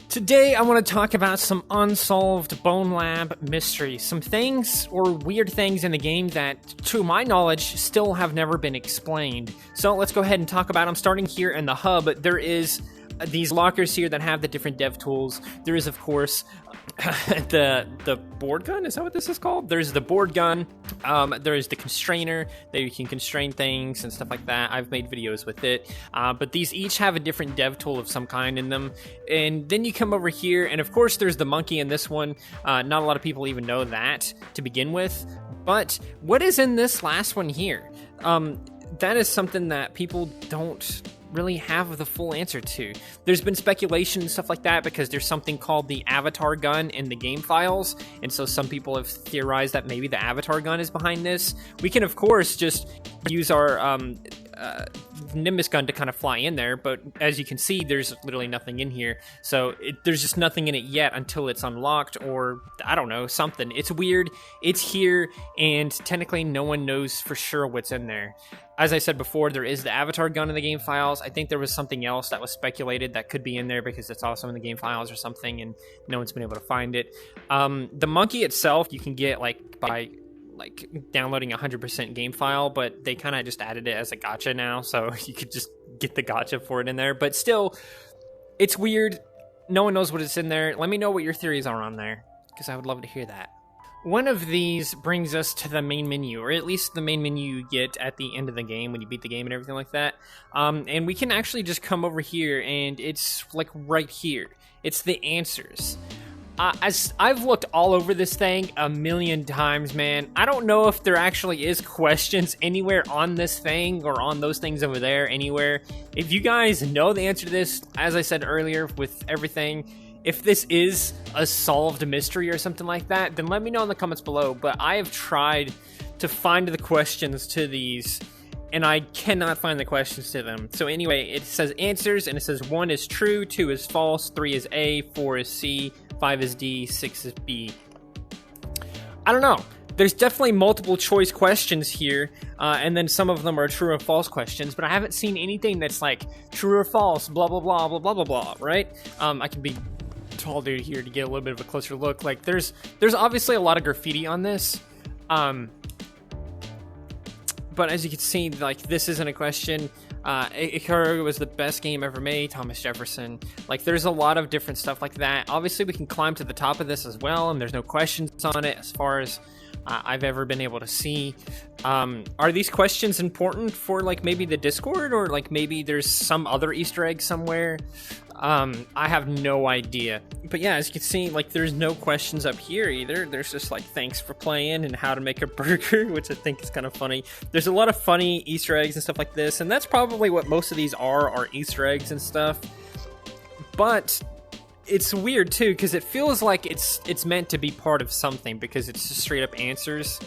Today, I want to talk about some Unsolved Bonelab mysteries. Some things or weird things in the game that, to my knowledge, still have never been explained. So let's go ahead and talk about them. Starting here in the hub, there is these lockers here that have the different dev tools. There is, of course, the board gun. Is that what this is called? There's the board gun. There is the constrainer that you can constrain things and stuff like that. I've made videos with it. But these each have a different dev tool of some kind in them. And then you come over here, and of course there's the monkey in this one. Not a lot of people even know that to begin with. But what is in this last one here? That is something that people don't really have the full answer to. There's been speculation and stuff like that because there's something called the avatar gun in the game files, and so some people have theorized that maybe the avatar gun is behind this. We can of course just use our Nimbus gun to kind of fly in there, but as you can see, there's literally nothing in here. So there's just nothing in it yet until it's unlocked, or I don't know, something. It's weird. It's here, and technically no one knows for sure what's in there. As I said before, there is the avatar gun in the game files. I think there was something else that was speculated that could be in there because it's also in the game files or something, and no one's been able to find it. The monkey itself, you can get by downloading 100% game file, but they kind of just added it as a gacha now, so you could just get the gacha for it in there. But still, it's weird. No one knows what is in there. Let me know what your theories are on there, because I would love to hear that. One of these brings us to the main menu, or at least the main menu you get at the end of the game when you beat the game and everything like that. And we can actually just come over here, and it's like right here. It's the answers. As I've looked all over this thing a million times, man, I don't know if there actually is questions anywhere on this thing or on those things over there anywhere. If you guys know the answer to this, as I said earlier with everything, if this is a solved mystery or something like that, then let me know in the comments below. But I have tried to find the questions to these, and I cannot find the questions to them. So anyway, it says answers, and it says 1 is true, 2 is false, 3 is A, 4 is C, 5 is D, 6 is B. I don't know. There's definitely multiple choice questions here, and then some of them are true or false questions, but I haven't seen anything that's like true or false, blah, blah, blah, blah, blah, blah, blah, right? I can be tall dude here to get a little bit of a closer look. Like there's obviously a lot of graffiti on this, but as you can see, like this isn't a question. Ikaru was the best game ever made, Thomas Jefferson. Like there's a lot of different stuff like that. Obviously we can climb to the top of this as well, and there's no questions on it as far as I've ever been able to see. Are these questions important for like maybe the Discord, or like maybe there's some other Easter egg somewhere? I have no idea. But yeah, as you can see, like there's no questions up here either. There's just like thanks for playing and how to make a burger, which I think is kind of funny. There's a lot of funny Easter eggs and stuff like this, and that's probably what most of these are Easter eggs and stuff. But it's weird too, because it feels like it's meant to be part of something, because it's just straight up answers.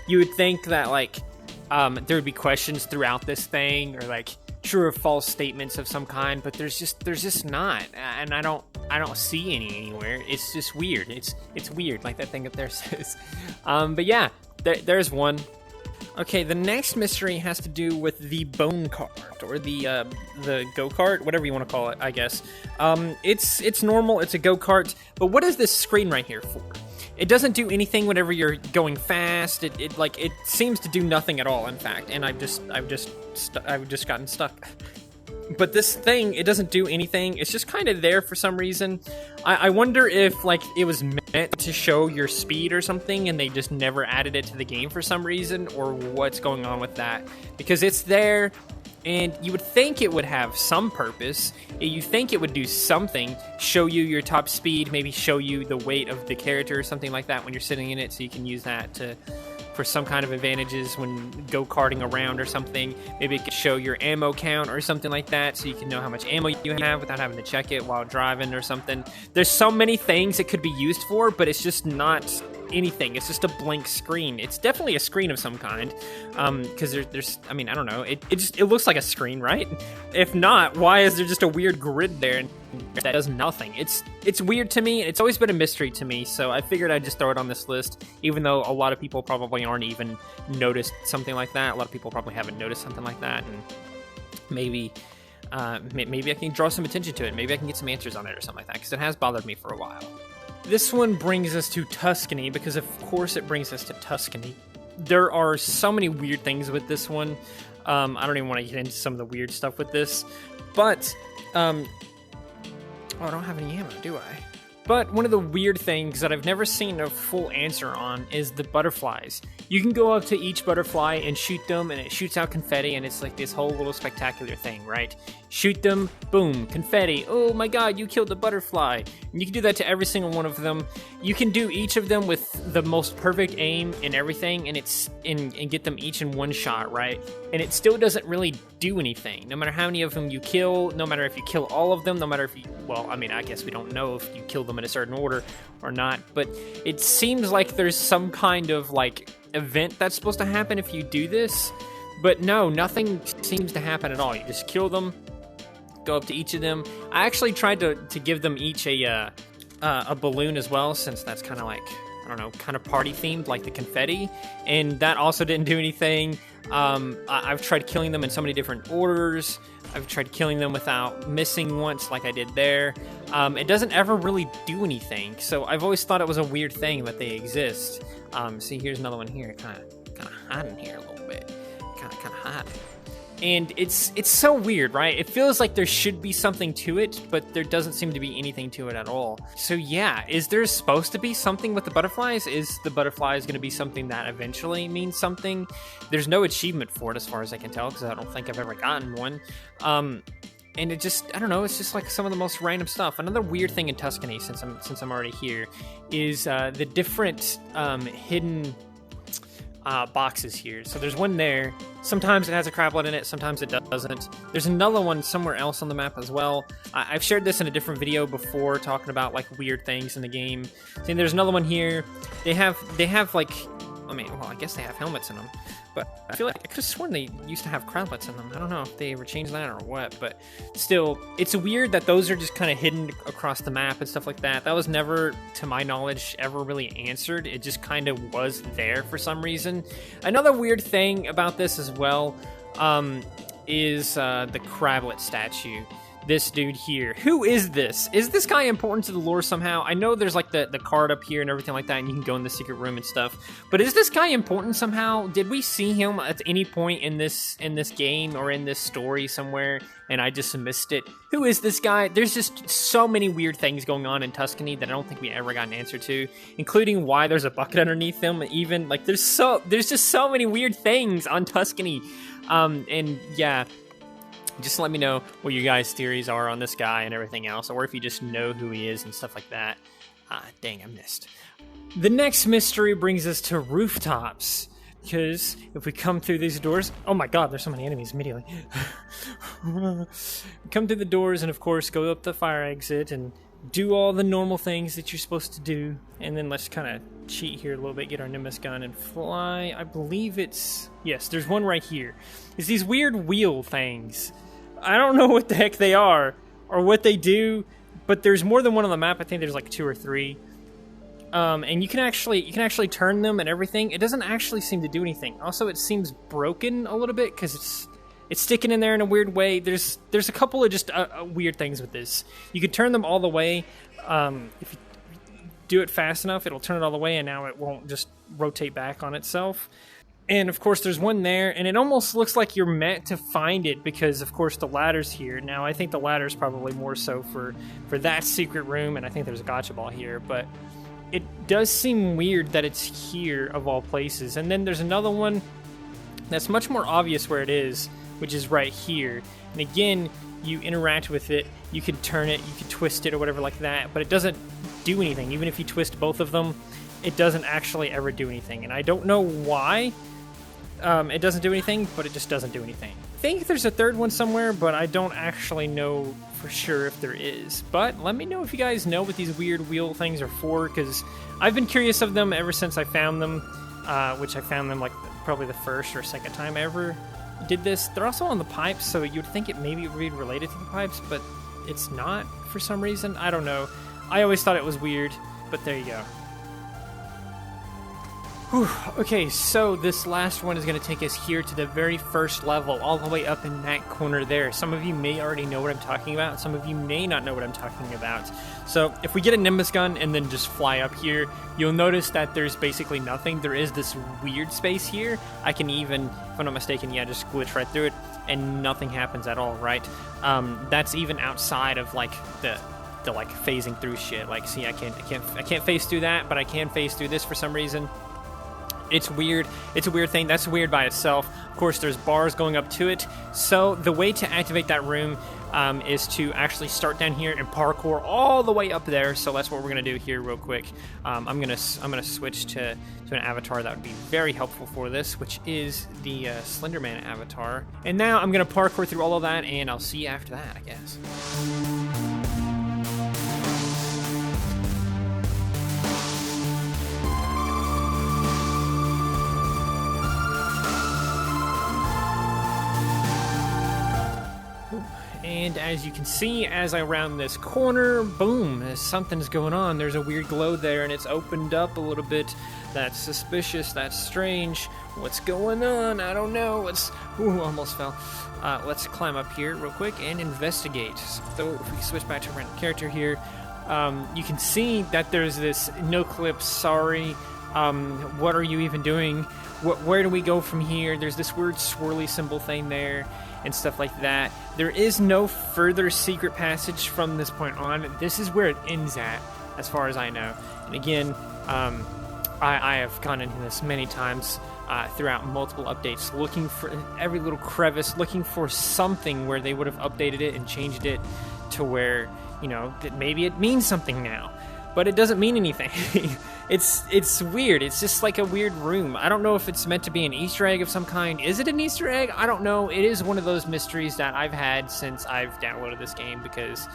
You would think that like there would be questions throughout this thing, or like true or false statements of some kind, but there's just not, and I don't see any anywhere. It's just weird. It's weird, like that thing up there says. But yeah, there's one. Okay, the next mystery has to do with the bone cart, or the go-kart, whatever you want to call it, I guess. It's normal, it's a go-kart, but what is this screen right here for? It doesn't do anything whenever you're going fast. It seems to do nothing at all, in fact, and I've just gotten stuck. But this thing, it doesn't do anything. It's just kind of there for some reason. I wonder if like it was meant to show your speed or something, and they just never added it to the game for some reason, or what's going on with that. Because it's there, and you would think it would have some purpose. You think it would do something, show you your top speed, maybe show you the weight of the character or something like that when you're sitting in it, so you can use that for some kind of advantages when go-karting around or something. Maybe it could show your ammo count or something like that, so you can know how much ammo you have without having to check it while driving or something. There's so many things it could be used for, but it's just not anything. It's just a blank screen. It's definitely a screen of some kind, because there's I mean, I don't know, it looks like a screen, right? If not, why is there just a weird grid there that does nothing? It's weird to me. It's always been a mystery to me, so I figured I'd just throw it on this list, even though a lot of people probably aren't even noticed something like that. A lot of people probably haven't noticed something like that, and maybe Maybe I can draw some attention to it. Maybe I can get some answers on it or something like that, because it has bothered me for a while. This one brings us to Tuscany, because of course it brings us to Tuscany. There are so many weird things with this one. I don't even want to get into some of the weird stuff with this, but oh, I don't have any ammo, do I? But one of the weird things that I've never seen a full answer on is the butterflies. You can go up to each butterfly and shoot them, and it shoots out confetti, and it's like this whole little spectacular thing, right? Shoot them, boom, confetti. Oh my god, you killed the butterfly. And you can do that to every single one of them. You can do each of them with the most perfect aim and everything, and get them each in one shot, right? And it still doesn't really do anything. No matter how many of them you kill, no matter if you kill all of them, no matter if you, well, I mean, I guess we don't know if you kill them in a certain order or not, but it seems like there's some kind of like event that's supposed to happen if you do this, but no, nothing seems to happen at all. You just kill them, go up to each of them. I actually tried to give them each a balloon as well, since that's kind of like, I don't know, kind of party themed, like the confetti, and that also didn't do anything. I've tried killing them in so many different orders. I've tried killing them without missing once, like I did there. It doesn't ever really do anything, so I've always thought it was a weird thing that they exist. See, here's another one here, kind of hiding here a little bit, kind of hiding. And it's so weird, right? It feels like there should be something to it, but there doesn't seem to be anything to it at all. So yeah, is there supposed to be something with the butterflies? Is the butterflies going to be something that eventually means something? There's no achievement for it as far as I can tell, because I don't think I've ever gotten one. And it just, I don't know, it's just like some of the most random stuff. Another weird thing in Tuscany, since I'm already here, is the different hidden boxes here. So there's one there. Sometimes it has a crablet in it, sometimes it doesn't. There's another one somewhere else on the map as well. I've shared this in a different video before, talking about like weird things in the game. See, there's another one here. They have like, I mean, well, I guess they have helmets in them, but I feel like I could have sworn they used to have crowdlets in them. I don't know if they ever changed that or what, but still, it's weird that those are just kind of hidden across the map and stuff like that. That was never, to my knowledge, ever really answered. It just kind of was there for some reason. Another weird thing about this as well is the crablet statue. This dude here. Who is this? Is this guy important to the lore somehow? I know there's like the card up here and everything like that, and you can go in the secret room and stuff, but is this guy important somehow? Did we see him at any point in this game or in this story somewhere, and I just missed it? Who is this guy? There's just so many weird things going on in Tuscany that I don't think we ever got an answer to, including why there's a bucket underneath them. Even like there's just so many weird things on Tuscany. And yeah, just let me know what your guys' theories are on this guy and everything else, or if you just know who he is and stuff like that. Dang, I missed. The next mystery brings us to rooftops, because if we come through these doors... Oh my god, there's so many enemies immediately. Come through the doors and, of course, go up the fire exit and do all the normal things that you're supposed to do. And then let's kind of cheat here a little bit, get our Nimbus gun and fly. I believe it's... Yes, there's one right here. It's these weird wheel things. I don't know what the heck they are or what they do, but there's more than one on the map. I think there's like 2 or 3. And you can actually turn them and everything. It doesn't actually seem to do anything. Also, it seems broken a little bit because it's sticking in there in a weird way. There's a couple of just weird things with this. You can turn them all the way. If you do it fast enough, it'll turn it all the way, and now it won't just rotate back on itself. And of course there's one there, and it almost looks like you're meant to find it because of course the ladder's here. Now I think the ladder's probably more so for that secret room, and I think there's a gotcha ball here, but it does seem weird that it's here of all places. And then there's another one that's much more obvious where it is, which is right here. And again, you interact with it, you can turn it, you can twist it or whatever like that, but it doesn't do anything. Even if you twist both of them, it doesn't actually ever do anything. And I don't know why. It doesn't do anything, but it just doesn't do anything. I think there's a third one somewhere, but I don't actually know for sure if there is. But let me know if you guys know what these weird wheel things are for, because I've been curious of them ever since I found them, which I found them like probably the first or second time I ever did this. They're also on the pipes, so you'd think it maybe would be related to the pipes, but it's not for some reason. I don't know. I always thought it was weird, but there you go. Whew. Okay, so this last one is going to take us here to the very first level, all the way up in that corner there. Some of you may already know what I'm talking about. Some of you may not know what I'm talking about. So if we get a Nimbus gun and then just fly up here, you'll notice that there's basically nothing. There is this weird space here. I can even, if I'm not mistaken, yeah, just glitch right through it, and nothing happens at all, right? That's even outside of like the like phasing through shit. Like, see, I can't phase through that, but I can phase through this for some reason. It's weird. It's a weird thing. That's weird by itself. Of course, there's bars going up to it. So the way to activate that room is to actually start down here and parkour all the way up there. So that's what we're gonna do here, real quick. I'm gonna switch to an avatar that would be very helpful for this, which is the Slenderman avatar. And now I'm gonna parkour through all of that, and I'll see you after that, I guess. And as you can see, as I round this corner, boom, something's going on. There's a weird glow there, and it's opened up a little bit. That's suspicious. That's strange. What's going on? I don't know. Ooh, almost fell. Let's climb up here real quick and investigate. So if we switch back to random character here, you can see that there's this no clip, sorry. What are you even doing? Where do we go from here? There's this weird swirly symbol thing there and stuff like that. There is no further secret passage from this point on. This is where it ends at, as far as I know. And again, I have gone into this many times throughout multiple updates, looking for every little crevice, looking for something where they would have updated it and changed it to where, you know, that maybe it means something now. But it doesn't mean anything. It's weird. It's just like a weird room. I don't know if it's meant to be an Easter egg of some kind. Is it an Easter egg? I don't know. It is one of those mysteries that I've had since I've downloaded this game, because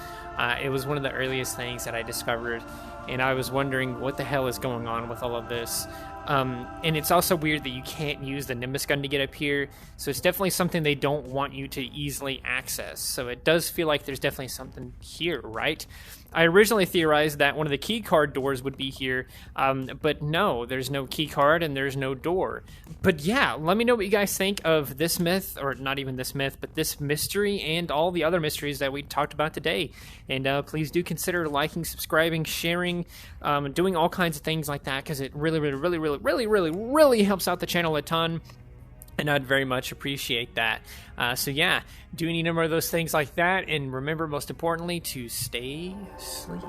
it was one of the earliest things that I discovered, and I was wondering what the hell is going on with all of this. And it's also weird that you can't use the Nimbus gun to get up here, so it's definitely something they don't want you to easily access. So it does feel like there's definitely something here, right? I originally theorized that one of the key card doors would be here, but no, there's no key card and there's no door. But yeah, let me know what you guys think of this myth, or not even this myth, but this mystery and all the other mysteries that we talked about today. And please do consider liking, subscribing, sharing, doing all kinds of things like that, because it really helps out the channel a ton. And I'd very much appreciate that. So yeah, do any number of those things like that. And remember, most importantly, to stay asleep.